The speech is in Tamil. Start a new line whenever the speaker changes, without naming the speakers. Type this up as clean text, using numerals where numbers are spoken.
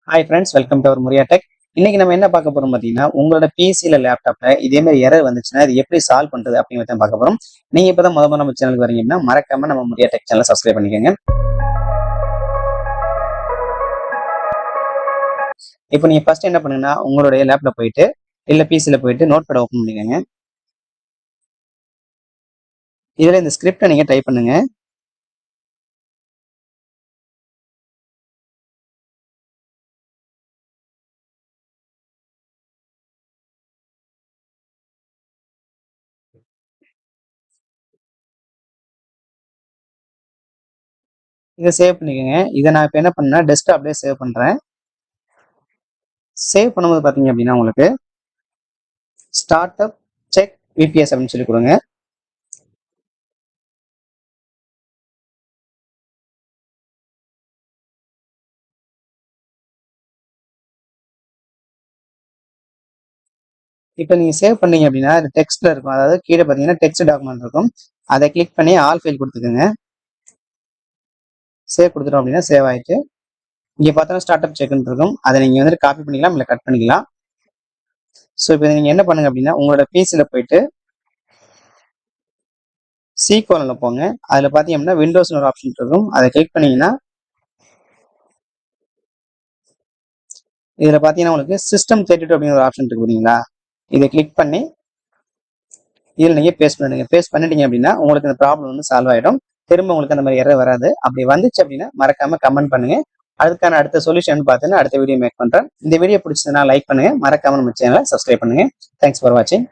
Hi friends, welcome to our Muriya tech. இன்னைக்கு நம்ம என்ன பார்க்க போறோம் பார்த்தீங்கன்னா, உங்களோட பிசியில் லேப்டாப்ல இதே மாதிரி எரர் வந்துச்சுன்னா அது எப்படி சால்வ் பண்றது அப்படிங்கிறத பார்க்க போறோம். நீங்க இப்பதான் முதல்ல நம்ம சேனலுக்கு வரீங்கன்னா மறக்காம நம்ம முரியா டெக் சேனலை சப்ஸ்கிரைப் பண்ணிக்கோங்க. இப்போ நீங்க ஃபர்ஸ்ட் என்ன பண்ணுங்கன்னா, உங்களுடைய லேப்ல போயிட்டு இல்ல பிசியில் போயிட்டு நோட் பேட் ஓப்பன் பண்ணிக்கோங்க. இதுல இந்த ஸ்கிரிப்டை நீங்க டைப் பண்ணுங்க. இதை சேவ் பண்ணிக்கோங்க. இதை நான் இப்போ என்ன பண்ணேன்னா டெஸ்க்டாப்லேயே சேவ் பண்றேன். சேவ் பண்ணும்போது பார்த்தீங்க அப்படின்னா உங்களுக்கு ஸ்டார்ட் அப் செக் விபிஎஸ் அப்படின்னு சொல்லி கொடுங்க. இப்போ நீங்க சேவ் பண்ணீங்க அப்படின்னா அது டெக்ஸ்ட்ல இருக்கும். அதாவது கீழே பார்த்தீங்கன்னா டெக்ஸ்ட் டாக்குமெண்ட் இருக்கும். அதை கிளிக் பண்ணி ஆல் ஃபைல் கொடுத்துக்கோங்க. சேவ் கொடுத்துட்டோம் அப்படின்னா சேவ் ஆயிட்டு இங்க பார்த்தோன்னா ஸ்டார்ட் அப் செக்னு இருக்கும். அதை நீங்க வந்துட்டு காப்பி பண்ணிக்கலாம் இல்லை கட் பண்ணிக்கலாம். ஸோ இப்போ நீங்க என்ன பண்ணுங்க அப்படின்னா உங்களோட பிசில போயிட்டு சி கோலன்ல போங்க. அதுல பாத்தீங்க அப்படின்னா விண்டோஸ்னு ஒரு ஆப்ஷன் இருக்கும். அதை கிளிக் பண்ணீங்கன்னா இதுல பாத்தீங்கன்னா உங்களுக்கு சிஸ்டம் 32 அப்படிங்கிற ஒரு ஆப்ஷன் இருக்கு பார்த்தீங்களா, இதை கிளிக் பண்ணி இதில் நீங்க பேஸ்ட் பண்ணுங்க. பேஸ்ட் பண்ணிட்டீங்க அப்படின்னா உங்களுக்கு இந்த ப்ராப்ளம் வந்து சால்வ் ஆயிடும். திரும்ப உங்களுக்கு அந்த மாதிரி எரர் வராது. அப்படி வந்துச்சு அப்படின்னா மறக்காம கமெண்ட் பண்ணுங்க. அதுக்கான அடுத்த சொல்யூஷன் பார்த்துன்னு அடுத்த வீடியோ மேக் பண்றேன். இந்த வீடியோ பிடிச்சதுன்னா லைக் பண்ணுங்க. மறக்காம நம்ம சேனலை சப்ஸ்கிரைப் பண்ணுங்க. தேங்க்ஸ் ஃபார் வாட்சிங்.